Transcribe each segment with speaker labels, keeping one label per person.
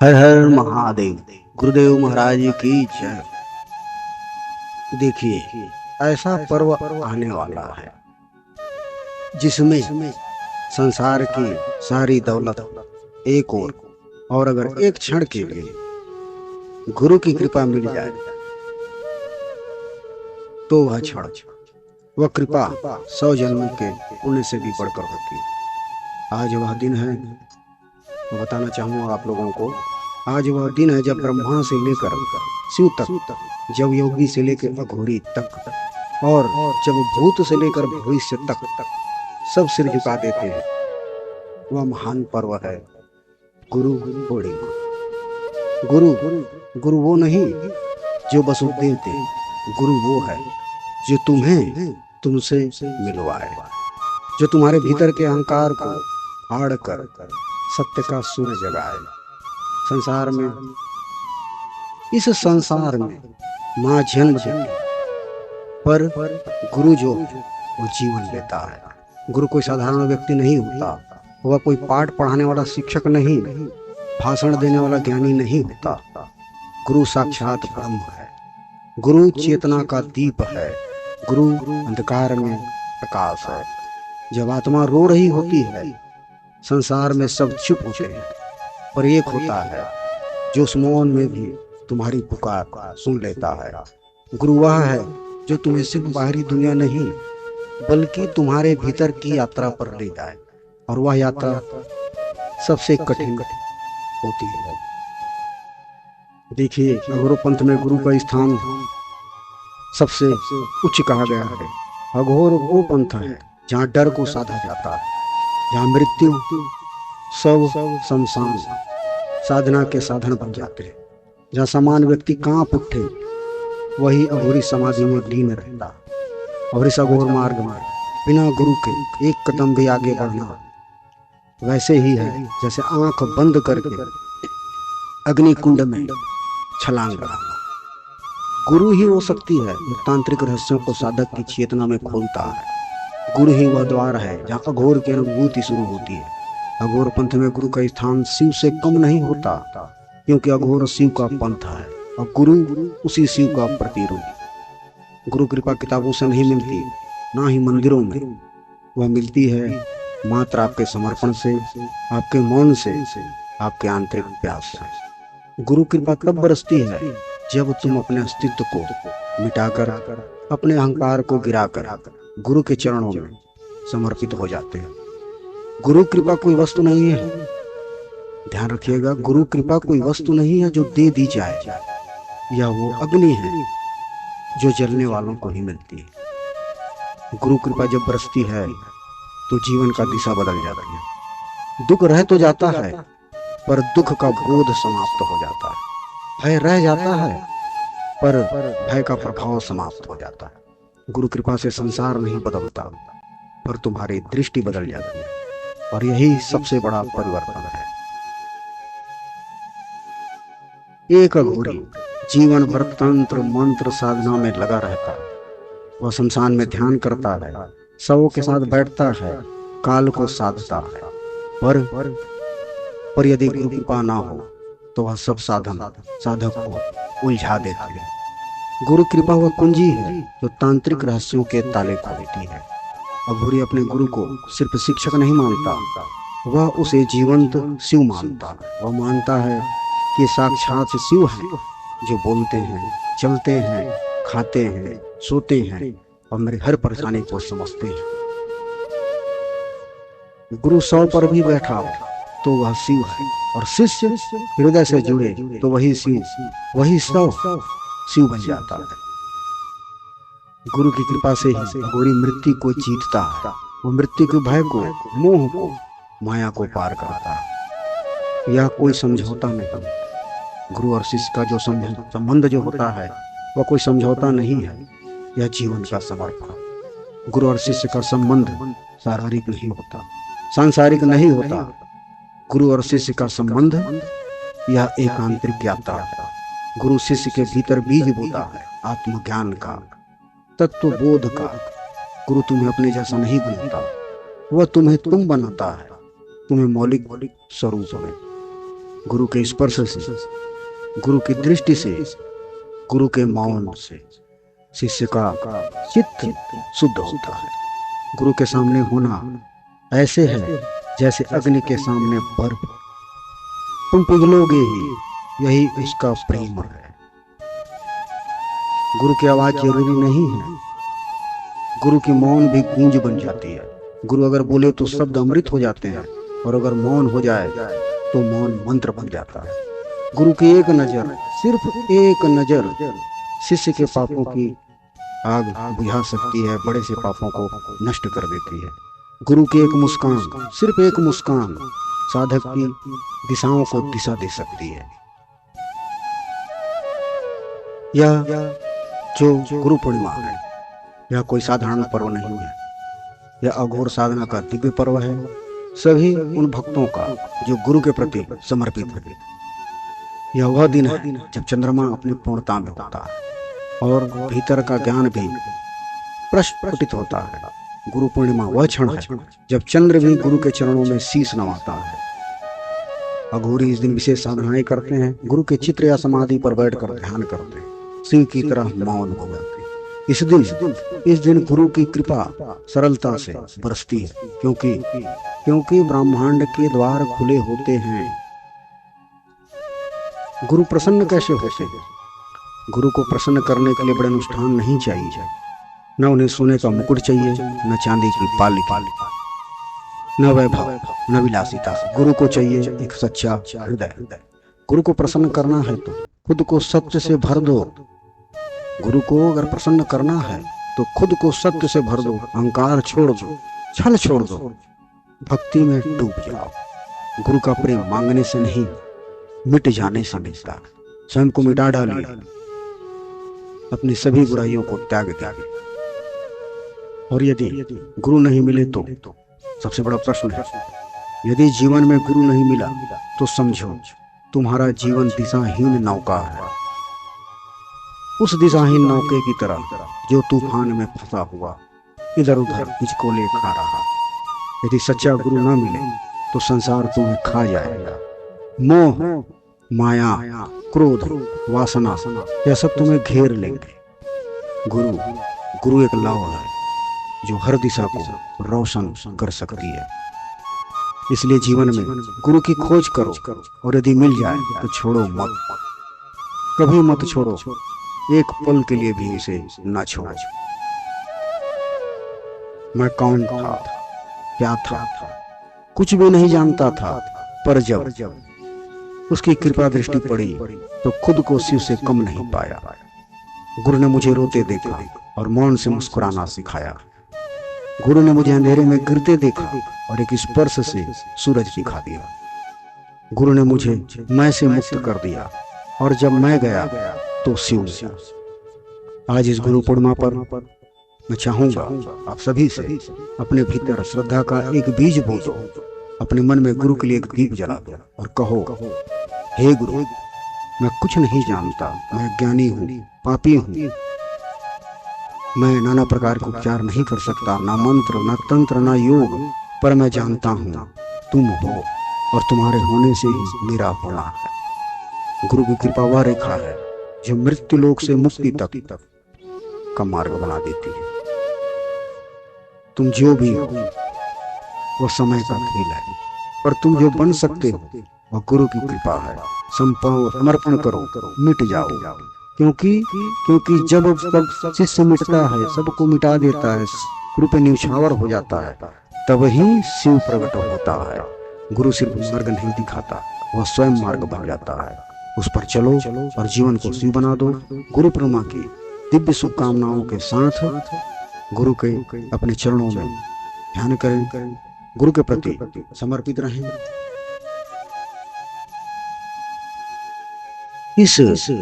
Speaker 1: हर हर महादेव। गुरुदेव महाराज की जय। देखिए, ऐसा पर्व आने वाला है जिसमें संसार की सारी दौलत एक और अगर एक क्षण के लिए गुरु की कृपा मिल जाए तो वह क्षण, वह कृपा 100 जन्मों के पुण्य से भी बढ़कर होती है। आज वह दिन है, मैं बताना चाहूंगा आप लोगों को। आज वह दिन है जब ब्रह्मा से लेकर शिव तक, जब योगी से लेकर अघोरी तक, और जब भूत से लेकर भविष्य तक सब सिर झुका देते हैं। वह महान पर्व है गुरु पूर्णिमा। गुरु गुरु वो नहीं जो बस उपदेश दे, गुरु वो है जो तुम्हें तुमसे मिलवाए, जो तुम्हारे भीतर के अहंकार को फाड़ कर सत्य का सूर्य जगाए। संसार में, इस संसार में माँ जन्म देती, पर गुरु जो वो जीवन लेता है। गुरु कोई साधारण व्यक्ति नहीं होता, वह कोई पाठ पढ़ाने वाला शिक्षक नहीं, भाषण देने वाला ज्ञानी नहीं होता। गुरु साक्षात ब्रह्म है, गुरु चेतना का दीप है, गुरु अंधकार में प्रकाश है। जब आत्मा रो रही होती है, संसार में सब चुप होते हैं, पर एक होता है जो उस मौन में भी तुम्हारी पुकार सुन लेता है। गुरु वह है जो तुम्हें सिर्फ बाहरी दुनिया नहीं बल्कि तुम्हारे भीतर की यात्रा पर ले जाए, और वह यात्रा सबसे कठिन होती है। देखिए, अघोर पंथ में गुरु का स्थान सबसे उच्च कहा गया है। अघोर वो पंथ है जहाँ डर को साधा जाता है, जहाँ मृत्यु सब शमशान साधना के साधन बन जाते हैं, जहाँ समान व्यक्ति कांप उठे वही अघोरी समाधि में लीन रहता। और इस अघोर मार्ग में बिना गुरु के एक कदम भी आगे बढ़ना वैसे ही है जैसे आंख बंद करके अग्नि कुंड में छलांग लगाना। गुरु ही वो शक्ति है जो तांत्रिक रहस्यों को साधक की चेतना में खोलता है। गुरु ही वह द्वार है जहाँ अघोर की अनुभूति शुरू होती है। अघोर पंथ में गुरु का स्थान शिव से कम नहीं होता, क्योंकि अघोर शिव का पंथ है और गुरु उसी शिव का प्रतिरूप। गुरु कृपा किताबों से नहीं मिलती, ना ही मंदिरों में, वह मिलती है मात्र आपके समर्पण से, आपके मौन से, आपके आंतरिक प्यास से। गुरु कृपा तब बरसती है जब तुम अपने अस्तित्व को मिटाकर, अपने अहंकार को गिराकर गुरु के चरणों में समर्पित हो जाते हैं। गुरु कृपा कोई वस्तु नहीं है, ध्यान रखिएगा। गुरु कृपा कोई वस्तु नहीं है जो दे दी जाए, यह वो अग्नि है जो जलने वालों को ही मिलती है। गुरु कृपा जब बरसती है तो जीवन का दिशा बदल जाती है। दुख रह तो जाता है, पर दुख का बोध समाप्त हो जाता है। भय रह जाता है, पर भय का प्रभाव समाप्त हो जाता है। गुरु कृपा से संसार नहीं बदलता, पर तुम्हारी दृष्टि बदल जाती है, और यही सबसे बड़ा परिवर्तन है। एक अघोरी जीवन भर तंत्र मंत्र साधना में लगा रहता है। वह शमशान में ध्यान करता है, शवों के साथ बैठता है, काल को साधता है, पर यदि गुरु कृपा ना हो तो वह सब साधन साधक को उलझा देती है। गुरु कृपा वह कुंजी है जो तांत्रिक रहस्यों के ताले खोलती है। अघोरी अपने गुरु को सिर्फ शिक्षक नहीं मानता, वह उसे जीवंत शिव मानता है। वह मानता है कि साक्षात शिव है जो बोलते हैं, चलते हैं, खाते हैं, सोते हैं और मेरे हर परेशानी को समझते हैं। गुरु 100 पर भी बैठा हो तो वह शिव है, और शिष्य हृदय से जुड़े तो वही शिव, वही 100 शिव बन जाता है। गुरु की कृपा से ही अघोरी मृत्यु को जीतता है। वो मृत्यु के भय को, मोह को, माया को पार करता है। यह कोई समझौता नहीं। गुरु और शिष्य का जो संबंध जो होता है वह कोई समझौता नहीं है, यह जीवन का समर्पण। गुरु और शिष्य का संबंध शारीरिक नहीं होता, सांसारिक नहीं होता। गुरु और शिष्य का संबंध यह एक आंतरिक यात्रा है। गुरु शिष्य के भीतर बीज बोता है आत्मज्ञान का, तत्व बोध का। गुरु तुम्हें अपने जैसा नहीं बनाता, वह तुम्हें तुम बनाता है, तुम्हें मौलिक स्वरूप में। गुरु के स्पर्श से, गुरु की दृष्टि से, गुरु के मौन से शिष्य का चित्त शुद्ध होता है। गुरु के सामने होना ऐसे है जैसे अग्नि के सामने बर्फ, तुम पिघलोगे ही, यही उसका प्रेम है। गुरु की आवाज जरूरी नहीं है, गुरु की मौन भी गूंज बन जाती है। गुरु अगर बोले तो शब्द अमृत हो जाते हैं, और अगर मौन हो जाए तो मौन मंत्र बन जाता है। गुरु की एक नजर, सिर्फ एक नजर शिष्य के पापों की आग बुझा सकती है, बड़े से पापों को नष्ट कर देती है। गुरु की एक मुस्कान, सिर्फ एक मुस्कान साधक की दिशाओं को दिशा दे सकती है। यह जो गुरु पूर्णिमा है, यह कोई साधारण पर्व नहीं है, यह अघोर साधना का दिव्य पर्व है, सभी उन भक्तों का जो गुरु के प्रति समर्पित है। यह वह दिन है जब चंद्रमा अपनी पूर्णता में होता है और भीतर का ज्ञान भी प्रस्फुटित होता है। गुरु पूर्णिमा वह क्षण है जब चंद्र भी गुरु के चरणों में शीश नवाता है। अघोरी इस दिन विशेष साधनाएं करते हैं, गुरु के चित्र या समाधि पर बैठकर ध्यान करते हैं, शिव की तरह मौन हो जाते हैं। इस दिन गुरु की कृपा सरलता से बरसती है, क्योंकि ब्रह्मांड के द्वार खुले होते हैं। गुरु प्रसन्न कैसे होते हैं? गुरु को प्रसन्न करने के लिए बड़े अनुष्ठान नहीं चाहिए, न उन्हें सोने का मुकुट चाहिए, न चांदी की पाली, न वैभव, न विलासिता। गुरु को चाहिए एक सच्चा हृदय। गुरु को प्रसन्न करना है तो खुद को सत्य से भर दो। गुरु को अगर प्रसन्न करना है तो खुद को सत्य से भर दो, अहंकार छोड़ दो, छल छोड़ दो, भक्ति में डूब जाओ। गुरु का प्रेम मांगने से नहीं, मिट जाने से मिलता। स्वयं को मिटा डालिए, अपनी सभी बुराइयों को त्याग दिया। और यदि गुरु नहीं मिले तो सबसे बड़ा प्रश्न है, यदि जीवन में गुरु नहीं मिला तो समझो तुम्हारा जीवन दिशाहीन नौका है, उस दिशाहीन नौके की तरह जो तूफान में फंसा हुआ इधर उधर हिचकोले खा रहा। यदि सच्चा गुरु न मिले तो संसार तुम्हें खा जाएगा। मोह, माया, क्रोध, वासना, यह सब तुम्हें घेर लेंगे। गुरु एक लाव है जो हर दिशा को रोशन कर सकती है। इसलिए जीवन में गुरु की खोज करो, और यदि मिल जाए तो छोड़ो मत, कभी मत छोड़ो, एक पल के लिए भी इसे ना छोड़ो। मैं कौन था, क्या था, कुछ भी नहीं जानता था, पर जब उसकी कृपा दृष्टि पड़ी तो खुद को शिव से कम नहीं पाया। गुरु ने मुझे रोते देखा और मौन से मुस्कुराना सिखाया। गुरु ने मुझे अंधेरे में गिरते देखा और एक स्पर्श से सूरज दिखा दिया। गुरु ने मुझे मैं से मुक्त कर दिया, और जब मैं गया तो शिव से। आज इस गुरु पूर्णिमा पर मैं चाहूंगा आप सभी से अपने भीतर श्रद्धा का एक बीज बो दो, अपने मन में गुरु के लिए एक दीप जला दो और कहो, हे गुरु, मैं कुछ नहीं जानता, मैं ज्ञानी हूँ, पापी हूँ, मैं नाना प्रकार के उपचार नहीं कर सकता, ना मंत्र, ना तंत्र, ना योग, पर मैं जानता हूँ तुम हो, और तुम्हारे होने से ही मेरा होना है। गुरु की कृपा वह रेखा है जो मृत्यु लोक से मुक्ति तक का मार्ग बना देती है। तुम जो भी हो वह समय का खेल है, पर तुम जो बन सकते हो वह गुरु की कृपा है। समर्पण करो, मिट जाओ, क्योंकि जब सब शिष्य मिटता है, सबको मिटा देता है, गुरु पे न्यौछावर हो जाता है, तब ही शिव प्रकट होता है। गुरु सिर्फ मार्ग नहीं दिखाता, वह स्वयं मार्ग बन जाता है। उस पर चलो और जीवन को शिव बना दो। गुरु पूर्णिमा की दिव्य शुभकामनाओं के साथ गुरु के अपने चरणों में ध्यान करें, गुरु के प्रति समर्पित रहें। इस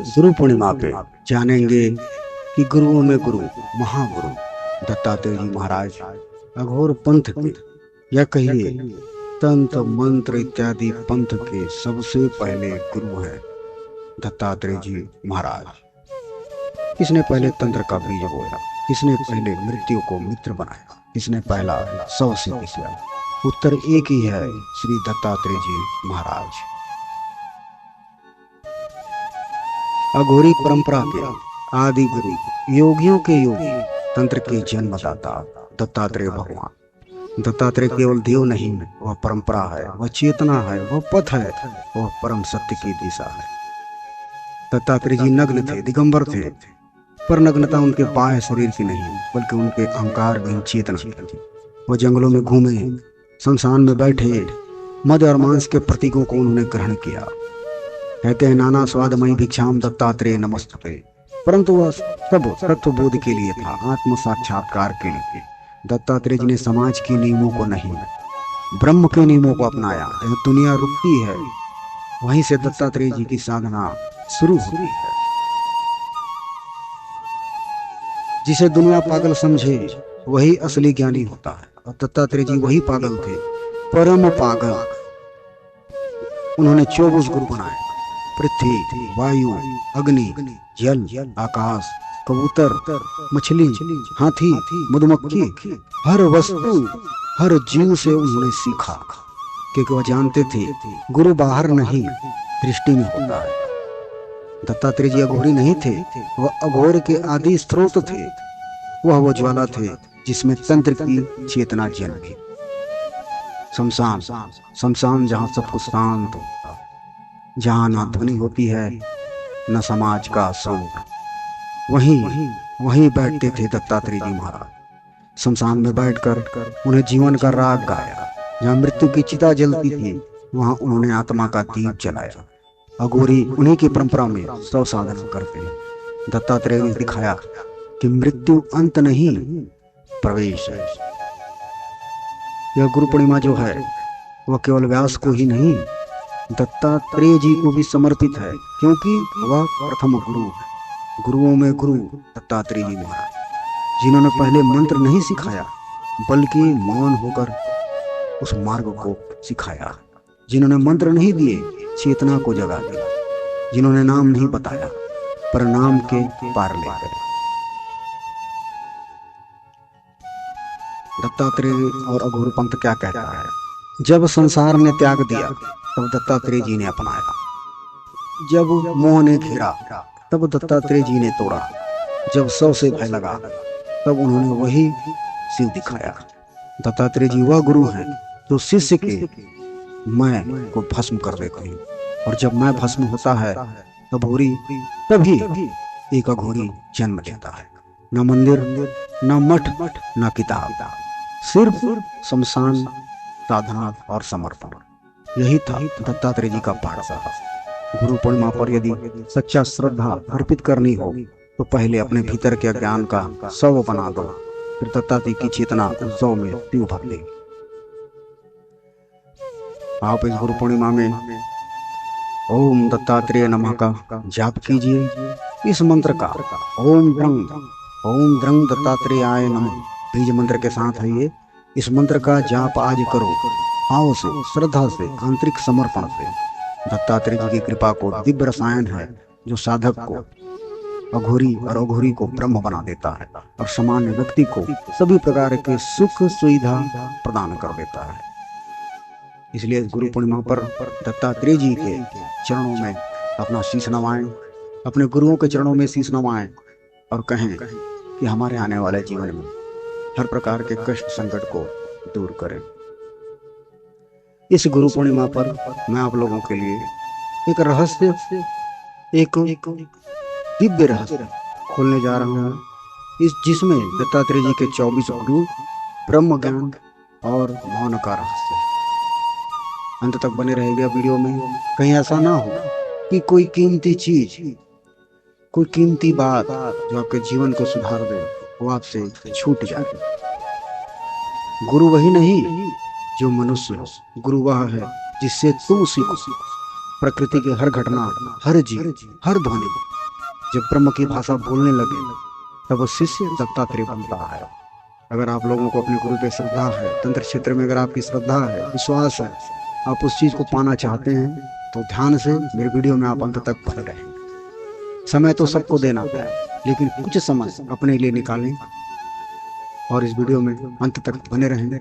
Speaker 1: गुरु पूर्णिमा पे जानेंगे कि गुरुओं में गुरु महागुरु दत्तात्रेय जी महाराज अघोर पंथ के, या कहिए तंत्र मंत्र इत्यादि पंथ के सबसे पहले गुरु हैं दत्तात्रेय जी महाराज। किसने पहले तंत्र का बीज बोया? किसने पहले मृत्यु को मित्र बनाया? किसने पहला 100 सिद्ध किया? उत्तर एक ही है, श्री दत्तात्रेय जी महाराज। अघोरी परंपरा के आदि गुरु, योगियों के योगी, तंत्र के जन्मदाता दत्तात्रेय भगवान। दत्तात्रेय केवल देव नहीं, वह परंपरा है, वह चेतना है, वह पथ है, वह परम सत्य की दिशा है। दत्तात्रेय जी नग्न थे, दिगंबर थे, पर नग्नता उनके बाह्य शरीर की नहीं, बल्कि उनके अहंकार विहीन चेतना थी। वह जंगलों में घूमे, शमशान में बैठे, मद और मांस के प्रतीकों को उन्होंने ग्रहण किया। कहते हैं नाना स्वादमयी भिक्षाम दत्तात्रेय नमस्तुते, परंतु वह सब तत्वबोध के लिए था, आत्म साक्षात्कार के लिए। दत्तात्रेय जी ने समाज के नियमों को नहीं, ब्रह्म के नियमों को अपनाया। यह दुनिया रुकती है, वहीं से दत्तात्रेय जी की साधना शुरू होती है। जिसे दुनिया पागल समझे वही असली ज्ञानी होता है, और दत्तात्रेय जी वही पागल थे, परम पागल। उन्होंने 24 गुरु बनाए, पृथ्वी, वायु, अग्नि, जल, आकाश, कबूतर, मछली, हाथी, मधुमक्खी, हर वस्तु, हर जीव से उन्होंने सीखा, क्योंकि वह जानते थे गुरु बाहर नहीं, दृष्टि में होता है। दत्तात्रेय जी अघोरी नहीं थे, वह अघोर के आदि स्रोत थे। वह वो ज्वाला थे जिसमें तंत्र की चेतना जन्मी। शमशान, शमशान जहां सब कुछ शांत होता, जहां ना ध्वनि होती है न समाज का शोर, वहीं बैठते थे दत्तात्रेय जी महाराज। शमशान में बैठकर उन्हें जीवन का राग गाया। जहां मृत्यु की चिता जलती थी, वहां उन्होंने आत्मा का दीप जलाया। अघोरी उन्हीं की परंपरा में सौ साधना करते हैं। दत्तात्रेय ने दिखाया कि मृत्यु अंत नहीं, प्रवेश है। यह गुरु पूर्णिमा जो है, वह केवल व्यास को ही नहीं, दत्तात्रेय जी को भी समर्पित है, क्योंकि वह प्रथम गुरु है। गुरुओं में गुरु दत्तात्रेय जी महाराज, जिन्होंने पहले मंत्र नहीं सिखाया, बल्कि मौन होकर उस मार्ग को सिखाया। जिन्होंने मंत्र नहीं दिए, चेतना को जगा दिया। जिन्होंने नाम नहीं बताया, पर नाम के पार ले गए। दत्तात्रेय और अघोर पंथ क्या कहता है? जब संसार ने त्याग दिया, तब दत्तात्रेय जी ने अपनाया। जब मोह ने घेरा, तब दत्तात्रेय जी ने तोड़ा। जब सौ से भय लगा, तब उन्होंने वही शिव दिखाया। दत्तात्रेय जी वह गुरु हैं जो शिष्य के मैं को भस्म कर देते हैं, और जब मैं भस्म होता है, तभी एक अघोरी जन्म लेता है। न मंदिर, न मठ, न किताब, सिर्फ शमशान, साधना और समर्पण। यही था दत्तात्रेय जी का पाठशाला। गुरु पूर्णिमा पर यदि सच्चा श्रद्धा अर्पित करनी हो, तो पहले अपने भीतर के ज्ञान का शव बना दो, फिर दत्तात्रेय की चेतना उस शव में त्यों भर देगी। आप इस गुरु पूर्णिमा में ओम दत्तात्रेय नमः का जाप कीजिए। इस मंत्र का ओम द्रंग दत्तात्रेयाय नमः बीज मंत्र के साथ है ये। इस मंत्र का जाप आज करो, भाव से, श्रद्धा से, आंतरिक समर्पण से। दत्तात्रेय जी की कृपा को दिव्य रसायन है, जो साधक को अघोरी और अघोरी को ब्रह्म बना देता है, और सामान्य व्यक्ति को सभी प्रकार के सुख सुविधा प्रदान कर देता है। इसलिए गुरु पूर्णिमा पर दत्तात्रेय जी के चरणों में अपना शीश नवाएं, अपने गुरुओं के चरणों में शीश नवाएं, और कहें कि हमारे आने वाले जीवन में हर प्रकार के कष्ट संकट को दूर करें। इस गुरु पूर्णिमा पर मैं आप लोगों के लिए एक रहस्य, एक दिव्य रहस्य खोलने जा रहा हूँ, जिसमें दत्तात्रेय जी के 24 गुरु, ब्रह्म ज्ञान और मौन का रहस्य। अंत तक बने रहेगा वीडियो में। कहीं ऐसा ना हो कि कोई कीमती चीज, कोई कीमती बात जो आपके जीवन को सुधार दे, वो आपसे छूट जाए। गुरु वही नहीं जो मनुष्य हो, गुरु वह है जिससे तू सीखो। प्रकृति की हर घटना, हर जीव, हर ध्वनि जब ब्रह्म की भाषा बोलने लगे, तब वो शिष्य दत्तात्रेय बनता है। अगर आप लोगों को अपने गुरु पे श्रद्धा है, तंत्र क्षेत्र में अगर आपकी श्रद्धा है, विश्वास है, आप उस चीज को पाना चाहते हैं, तो ध्यान से मेरे वीडियो में आप अंत तक बने रहें। समय तो सबको देना है, लेकिन कुछ समय अपने लिए निकालें और इस वीडियो में अंत तक बने रहें।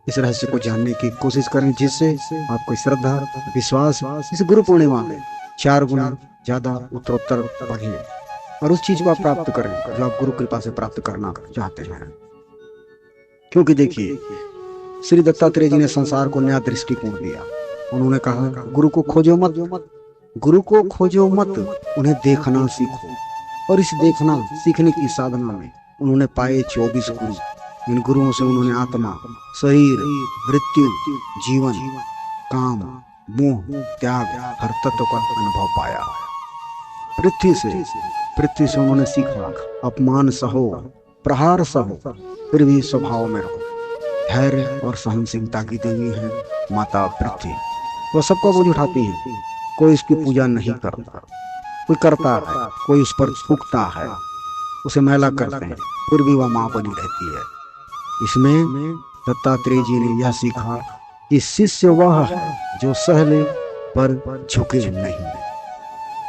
Speaker 1: इस रहस्य को जानने की कोशिश करें, जिससे आपको श्रद्धा, विश्वास इस गुरु पूर्णिमा में 4 गुना ज्यादा उत्तरोत्तर पढ़े और उस चीज को आप प्राप्त करें जो आप गुरु कृपा से प्राप्त करना चाहते हैं। क्योंकि देखिए, श्री दत्तात्रेय जी ने संसार को नया दृष्टिकोण दिया। उन्होंने कहा, गुरु को खोजो मत, गुरु को खोजो मत, उन्हें देखना सीखो। और इस देखना सीखने की साधना में उन्होंने पाए 24 गुरु। इन गुरुओं से उन्होंने आत्मा, शरीर, मृत्यु, जीवन, काम, मोह, त्याग, हर तत्व का अनुभव पाया। पृथ्वी से उन्होंने सीखा, अपमान सहो, प्रहार सहो, फिर भी स्वभाव में रहो। धैर्य और सहनशीलता की देवी है माता पृथ्वी। वह सबका बोझ उठाती है, कोई इसकी पूजा नहीं करता, कोई करता है, कोई उस पर थूकता है, उसे मैला करते हैं, फिर भी वह मां बनी रहती है। इसमें दत्तात्रेय जी ने यह सीखा कि शिष्य वह है जो सह ले पर झुके नहीं।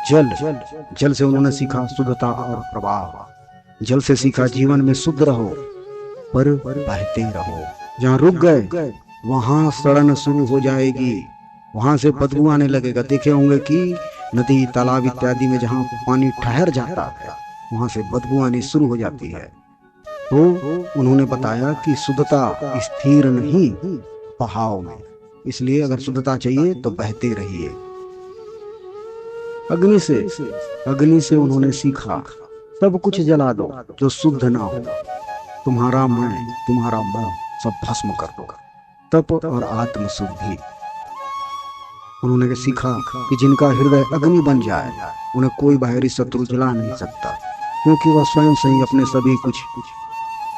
Speaker 1: जल से उन्होंने सीखा शुद्धता और प्रवाह। जल से सीखा जीवन में शुद्ध रहो पर बहते रहो। जहाँ रुक गए वहां सड़न शुरू हो जाएगी, वहां से बदबू आने लगेगा। देखे होंगे कि नदी, तालाब इत्यादि में जहाँ पानी ठहर जाता है वहां से बदबू आनी शुरू हो जाती है। तो उन्होंने बताया कि शुद्धता स्थिर नहीं बहाव में, इसलिए अगर शुद्धता चाहिए तो बहते रहिए। अग्नि से उन्होंने सीखा, सब कुछ जला दो जो शुद्ध ना हो। तुम्हारा मैं, तुम्हारा मन सब भस्म कर दो। तप और आत्म शुद्धि। उन्होंने सीखा कि जिनका हृदय अग्नि बन जाए उन्हें कोई बाहरी शत्रु जला नहीं सकता, क्योंकि वह स्वयं से ही अपने सभी कुछ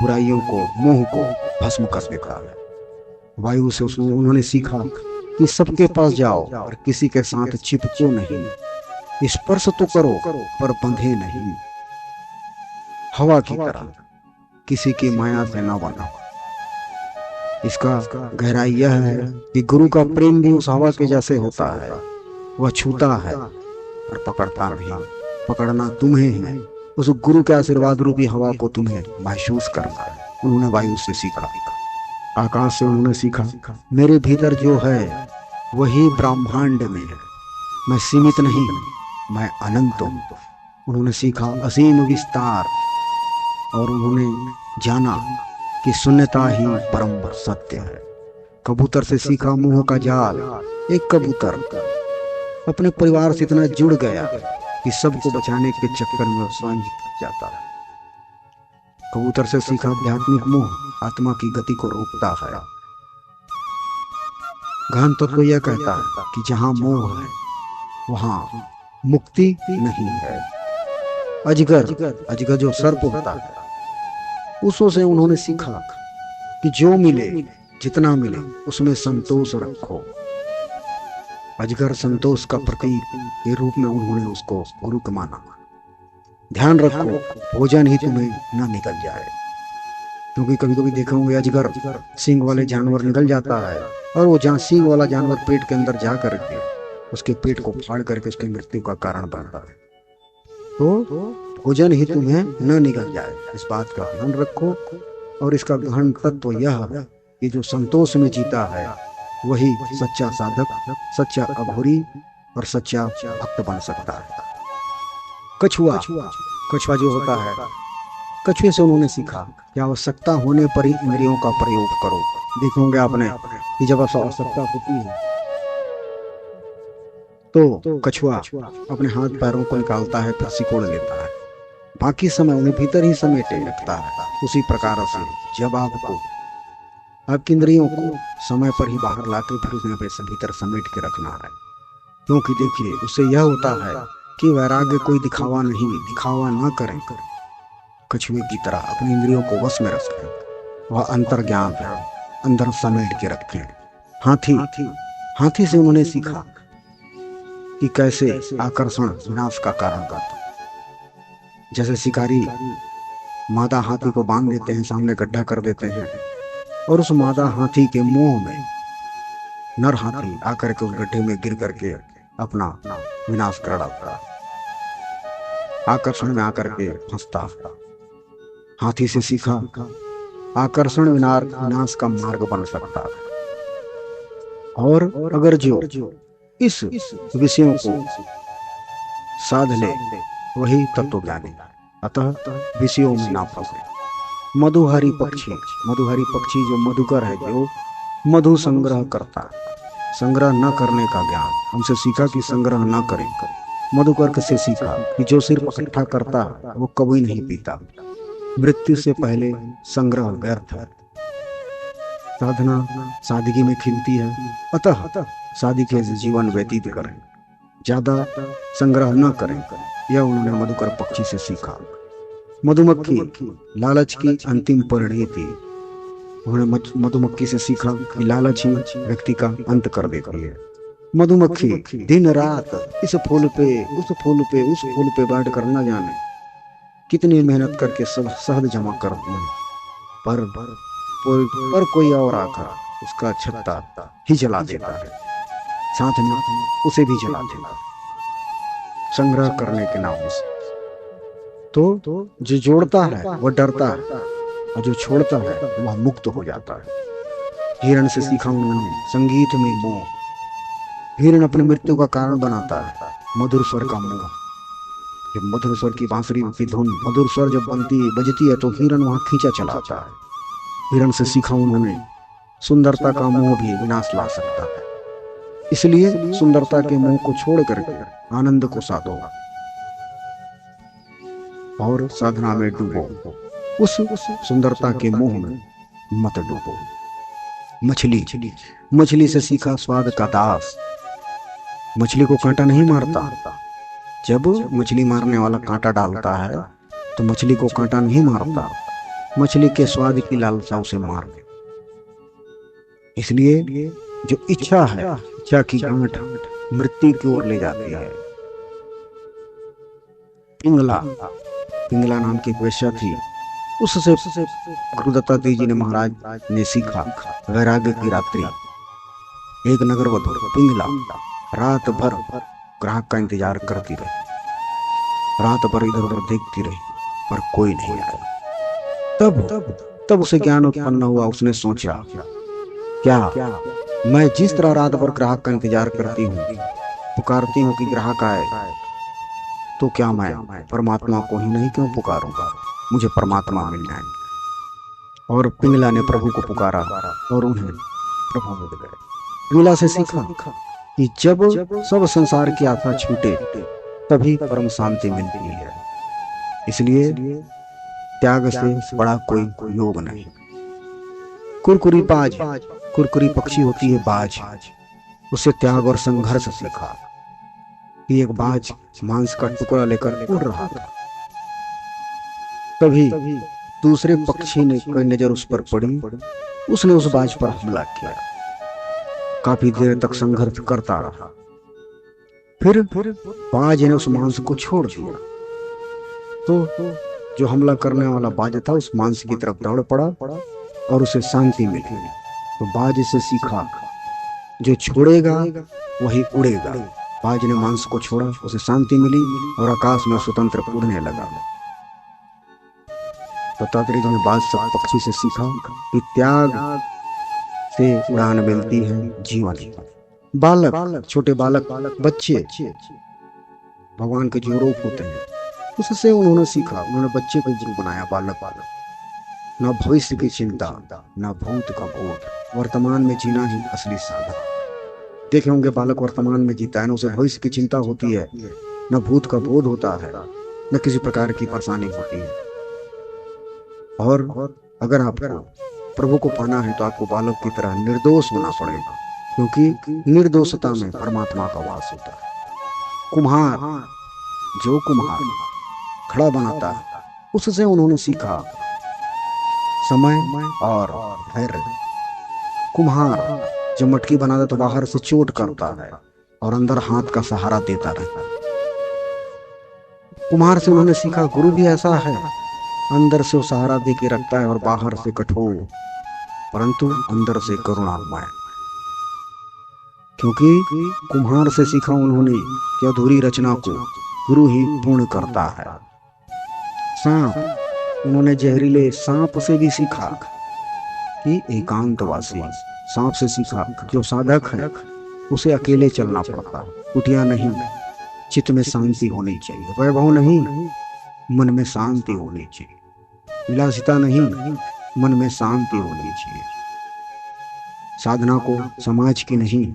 Speaker 1: बुराइयों को, मोह को भस्म कर देता है। वायु से उन्होंने सीखा कि सबके पास जाओ और किसी के साथ चिपको नहीं। स्पर्श तो करो पर बंधे नहीं। हवा की तरह किसी की माया से न बनो। इसका गहराई यह है कि गुरु का प्रेम भी उस हवा के जैसे होता है। वह छूता है और पकड़ता नहीं। पकड़ना तुम्हें है। उस गुरु के आशीर्वाद रूपी हवा को तुम्हें महसूस करना है। उन्होंने वायु से सीखा, आकाश से उन्होंने सीखा, मेरे भीतर जो है वही ब्रह्मांड में है। मैं सीमित नहीं, मैं अनंत हूं। उन्होंने सीखा असीम विस्तार, और उन्होंने जाना कि शून्यता ही परम सत्य है। कबूतर से सीखा मोह का जाल। एक कबूतर अपने परिवार से इतना जुड़ गया कि सबको बचाने के चक्कर में स्वयं जाता है। कबूतर से सीखा आध्यात्मिक मोह आत्मा की गति को रोकता है। गहन तत्व यह कहता है कि जहां मोह है वहां मुक्ति नहीं है। अजगर जो सर्प होता है, उसों से उन्होंने सीखा कि जो मिले, जितना मिले उसमें संतोष रखो। अजगर संतोष का प्रतीक के रूप में उन्होंने उसको गुरु का माना। ध्यान रखो भोजन ही तुम्हें न निकल जाए, क्योंकि कभी कभी देखे होंगे अजगर सींग वाले जानवर निकल जाता है, और वो जहाँ सींग वाला जानवर पेट के अंदर जा करके उसके पेट को फाड़ करके उसकी मृत्यु का कारण बनता है। तो भोजन ही तुम्हें न निकल जाए, इस बात का ध्यान रखो। और इसका गहन तत्व यह है कि जो संतोष में जीता है वही सच्चा साधक, सच्चा अघोरी और सच्चा भक्त बन सकता है। कछुआ जो होता है, कछुए से उन्होंने सीखा कि आवश्यकता होने पर ही इंद्रियों का प्रयोग करो। देखोगे आपने कि जब आवश्यकता होती है तो कछुआ अपने हाथ पैरों को निकालता है, फिर सिकोड़ लेता है, बाकी समय उन्हें भीतर ही समेटे रखता है। उसी प्रकार से जब आपकी इंद्रियों को समय पर ही बाहर लाके फिर उसमें भीतर समेट के रखना है। क्योंकि देखिए उससे यह होता है कि वैराग्य कोई दिखावा न करें, कछुए की तरह अपनी इंद्रियों को वश में रखें। वह अंतर ज्ञान है, अंदर समेट के रखें। हाथी से उन्होंने सीखा कि कैसे आकर्षण विनाश का कारण करता। जैसे शिकारी मादा हाथी को बांध देते हैं, सामने गड्ढा कर देते हैं, और उस मादा हाथी के मुंह में नर हाथी आकर के उस गड्ढे में गिर करके अपना विनाश कर डालता है। आकर्षण में आकर के फंसता। हाथी से सीखा आकर्षण विनाश का मार्ग बन सकता है। और अगर जो इस विषयों को साध ले वही तत्वज्ञानी, अतः विषयों में ना फंसे। मधुहरी पक्षी, मधुहरी पक्षी जो मधुकर है, जो मधु संग्रह करता, संग्रह न करने का ज्ञान हमसे सीखा कि संग्रह न करें। मधुकर से सीखा कि जो सिर्फ इकट्ठा करता वो कभी नहीं पीता, मृत्यु से पहले संग्रह व्यर्थ है। साधना सादगी में खिलती है, अतः सादगी से जीवन व्यतीत करें, ज्यादा संग्रह न करें। यह उन्होंने मधुकर पक्षी से सीखा। मधुमक्खी लालच की अंतिम परिणति, उन्होंने मधुमक्खी से सीखा कि लालच ही व्यक्ति का अंत कर देती है। मधुमक्खी दिन रात इस फूल पे उस फूल पे उस फूल पे बैठ कर न जाने कितनी मेहनत करके सब शहद जमा करती है, पर कोई और आकर उसका छत्ता ही जला देता है, साथ में उसे भी जला देता है संग्रह करने के नाम से। तो जो जोड़ता है वह डरता है, और जो छोड़ता है वह मुक्त हो जाता है। हिरण से सीखा उन्होंने संगीत में मोह। हिरण अपनी मृत्यु का कारण बनाता है मधुर स्वर का मोह। जब मधुर स्वर की बांसुरी की धुन, मधुर स्वर जब बजती है तो हिरण वहां खींचा चलाता है। हिरण से सीखा उन्होंने सुंदरता का मोह भी विनाश ला सकता है, इसलिए सुंदरता के मोह को छोड़ करके आनंद को साधो और साधना में डूबो। उस सुंदरता के मोह में मत डूबो। मछली से सीखा स्वाद का दास। मछली को कांटा नहीं मारता। जब मछली मारने वाला कांटा डालता है तो मछली को कांटा नहीं मारता, मछली के स्वाद की लालसा उसे मार दे। इसलिए जो इच्छा है, इच्छा की गांठ मृत्यु की ओर ले जाती है। पिंगला नाम की एक वेश्या थी, उससे गुरुदत्ता जी ने महाराज ने सीखा वैराग्य की रात्रि। एक नगर वधू पिंगला रात भर ग्राहक का इंतजार करती रही, रात भर इधर उधर देखती रही, पर कोई नहीं आया। तब उसे ज्ञान उत्पन्न हुआ। उसने सोचा, क्या मैं जिस तरह रात भर ग्राहक का इंतजार करती हूँ, पुकारती हूँ कि ग्राहक आए, तो क्या मैं परमात्मा को ही नहीं क्यों पुकारूंगा, मुझे परमात्मा मिल जाएंगे। और पिंगला ने प्रभु को पुकारा और उन्हें प्रभु मिल गए। पिंगला से सीखा कि जब सब संसार की आशा छूटे तभी परम शांति मिलती है। इसलिए त्याग से बड़ा कोई योग नहीं। कुरकुरी पक्षी होती है बाज, उससे त्याग और संघर्ष सीखा कि एक बाज मांस का टुकड़ा लेकर उड़ रहा था। तभी दूसरे पक्षी ने कोई नजर उस पर पड़ी, उसने उस बाज पर हमला किया। काफी देर तक संघर्ष करता रहा, फिर बाज ने उस मांस को छोड़ दिया। तो जो हमला करने वाला बाज था उस मांस की तरफ दौड़ पड़ा और उसे शांति मिली। तो बाज से सीखा, जो छोड़ेगा वही उड़ेगा। बाज ने मांस को छोड़ा, उसे शांति मिली और आकाश में स्वतंत्र उड़ने लगा। दत्तात्रेय जी ने बाज सब पक्षी से सीखा कि त्याग से उड़ान मिलती है जीवन। बालक, छोटे बालक, बच्चे भगवान के जो रूप होते हैं, उससे उन्होंने सीखा। उन्होंने बच्चे को गुरु बनाया। बालक न भविष्य की चिंता, न भूत का बोध, वर्तमान में जीना ही असली साधना। देखे होंगे बालक वर्तमान में जीता है, न उसे भविष्य की चिंता होती है, न भूत का बोध होता है, न किसी प्रकार की परेशानी होती है। और अगर आपको प्रभु को पाना है तो आपको बालक की तरह निर्दोष होना पड़ेगा, क्योंकि निर्दोषता में परमात्मा का वास होता है। जो कुम्हार खड़ा बनाता है, उससे उन्होंने सीखा समय और धैर्य। कुम्हार जब मटकी बनाता तो बाहर से चोट करता है और अंदर हाथ का सहारा देता रहता है। कुम्हार से उन्होंने सीखा गुरु भी ऐसा है, अंदर से वो सहारा दे के रखता है और बाहर से कठोर, परंतु अंदर से करुणामय। क्योंकि कुम्हार से सीखा उन्होंने कि अधूरी रचना को गुरु ही पूर्ण करता है। सांप, उन्होंने जहरीले सांप से भी सीखा कि एकांतवासी। सांप से सीखा जो साधक है उसे अकेले चलना पड़ता, कुटिया नहीं। चित्त में शांति होनी चाहिए, वैभव नहीं, मन में शांति होनी चाहिए, विलासिता नहीं, मन में शांति होनी चाहिए। साधना को समाज की नहीं,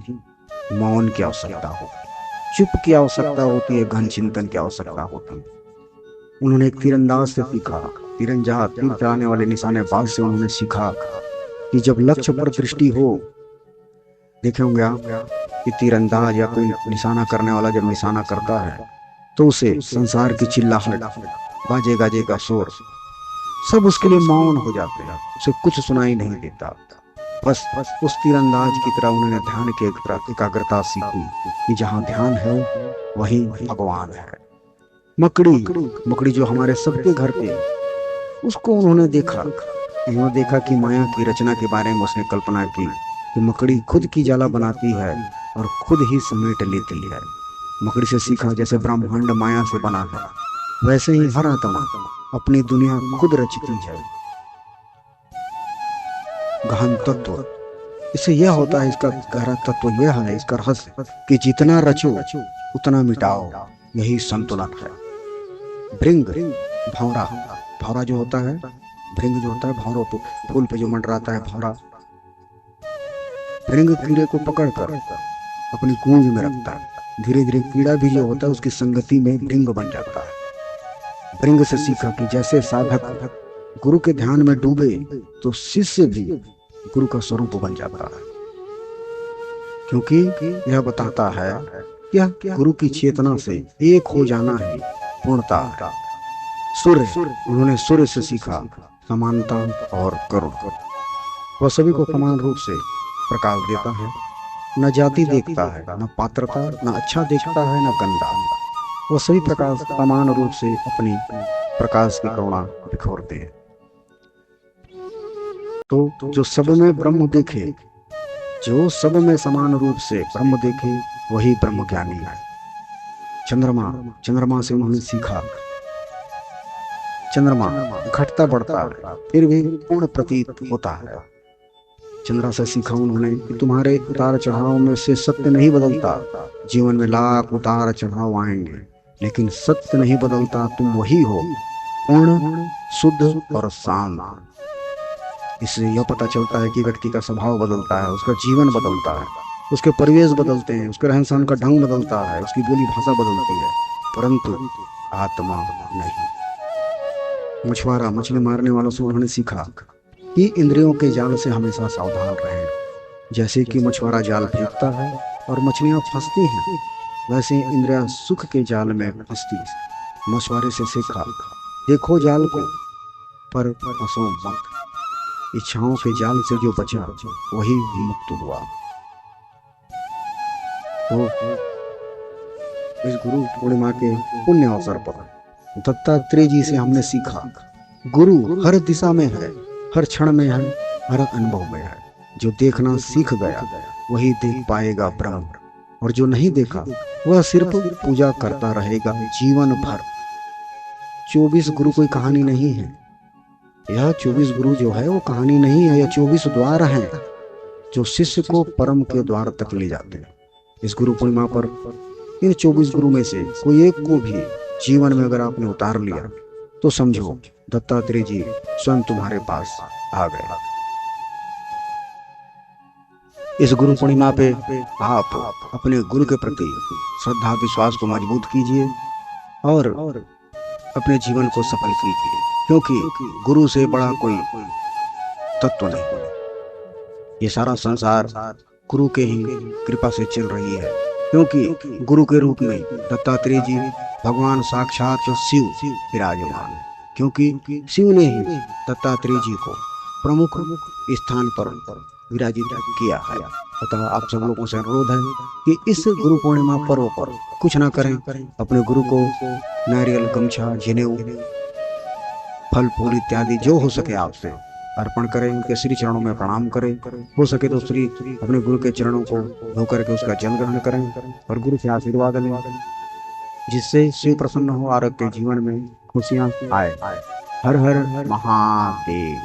Speaker 1: मौन की आवश्यकता होती, चुप की आवश्यकता होती है, घन चिंतन की आवश्यकता होती है। उन्होंने एक तीरंदाज से सीखा, तीरंदाज तीर चलाने वाले निशानेबाज से उन्होंने सीखा कि जब लक्ष्य पर दृष्टि हो, देखे होंगे आप कि तीरंदाज या कोई निशाना करने वाला जब निशाना करता है तो उसे संसार की चिल्लाहट, बाजे गाजे का शोर, सब उसके लिए मौन हो जाते हैं, उसे कुछ सुनाई नहीं देता। बस उस तीरंदाज की तरह उन्होंने ध्यान की एकाग्रता सीखी कि जहाँ ध्यान है वहीं भगवान है। मकड़ी जो हमारे सबके घर पे, उसको उन्होंने देखा कि माया की रचना के बारे में उसने कल्पना की कि मकड़ी खुद की जाला बनाती है और खुद ही समेट लेती है। मकड़ी से सीखा जैसे ब्रह्मांड माया से बना है, वैसे ही हर आत्मा अपनी दुनिया खुद रचती है। गहन तत्व इससे यह होता है, इसका गहरा तत्व यह है, इसका रहस्य कि जितना रचो उतना मिटाओ, यही संतुलन है। भृंग, भौरा जो होता है, भृंग जो होता है, भौरों पे, फूल पे जो मंडराता है भौरा, भृंग कीड़े को पकड़कर अपनी गूंज में रखता है। धीरे धीरे कीड़ा भी जो होता है उसकी संगति में भृंग बन जाता है। भृंग से सीखा कि जैसे साधक गुरु के ध्यान में डूबे तो शिष्य भी गुरु का स्वरूप बन जाता है, क्योंकि यह बताता है कि गुरु की चेतना से एक हो जाना ही पूर्णता है। सूर्य, उन्होंने सूर्य से सीखा समानता और करुण। वह सभी को समान रूप से प्रकाश देता है, न जाति देखता है, न पात्रता, न अच्छा देखता है, न गंदा। वह सभी प्रकाश समान रूप से अपनी प्रकाश की करुणा बिखोरते हैं। तो जो सब में ब्रह्म देखे, जो सब में समान रूप से ब्रह्म देखे, वही ब्रह्म ज्ञानी है। चंद्रमा से उन्होंने सीखा, चंद्रमा घटता बढ़ता है फिर भी पूर्ण प्रतीत होता है। चंद्रा से सीखा उन्होंने कि तुम्हारे उतार चढ़ाव में से सत्य नहीं बदलता। जीवन में लाख उतार चढ़ाव आएंगे, लेकिन सत्य नहीं बदलता, तुम वही हो, पूर्ण, शुद्ध और शांत। इससे यह पता चलता है कि व्यक्ति का स्वभाव बदलता है, उसका जीवन बदलता है, उसके परिवेश बदलते हैं, उसके रहन सहन का ढंग बदलता है, उसकी बोली भाषा बदलती है, परंतु आत्मा नहीं। मछुआरा मछली मारने वालों से उन्होंने सीखा कि इंद्रियों के जाल से हमेशा सावधान रहें। जैसे कि मछुआरा जाल फेंकता है और मछलियां फंसती हैं, वैसे इंद्रियां सुख के जाल में फंसती। मछुआरे से सीखा, देखो जाल को पर फंसो मत। इच्छाओं के जाल से जो बचा वही मुक्त हुआ। तो इस गुरु पूर्णिमा के पुण्य अवसर पर दत्तात्रेय जी से हमने सीखा, गुरु हर दिशा में है, हर क्षण में है, हर अनुभव में है। जो देखना सीख गया वही देख पाएगा ब्रह्म, और जो नहीं देखा वह सिर्फ पूजा करता रहेगा जीवन भर। 24 गुरु कोई कहानी नहीं है, यह 24 गुरु जो है वो कहानी नहीं है, यह 24 द्वार हैं जो शिष्य को परम के द्वार तक ले जाते हैं। इस गुरु पूर्णिमा पर इन 24 गुरु में से कोई एक को भी जीवन में अगर आपने उतार लिया तो समझो दत्तात्रेय जी स्वयं तुम्हारे पास आ गए। इस गुरु पूर्णिमा पे आप अपने गुरु के प्रति श्रद्धा विश्वास को मजबूत कीजिए और अपने जीवन को सफल कीजिए, क्योंकि गुरु से बड़ा कोई तत्व नहीं। ये सारा संसार गुरु के ही कृपा से चल रही है, क्योंकि गुरु के रूप में दत्तात्रेय जी भगवान साक्षात शिव विराजमान है, क्योंकि शिव ने ही दत्तात्रेय जी को प्रमुख स्थान पर विराजित किया है। अतः आप सब लोगों से अनुरोध है कि इस गुरु पूर्णिमा पर्व पर कुछ ना करें, अपने गुरु को नारियल, गमछा, जनेऊ, फल फूल इत्यादि जो हो सके आपसे अर्पण करें, उनके श्री चरणों में प्रणाम करें। हो सके तो श्री अपने गुरु के चरणों को धो करके उसका जल ग्रहण करें और गुरु से आशीर्वाद लें, जिससे शिव प्रसन्न हो, आरोग्य के जीवन में खुशियां आए। हर हर महादेव।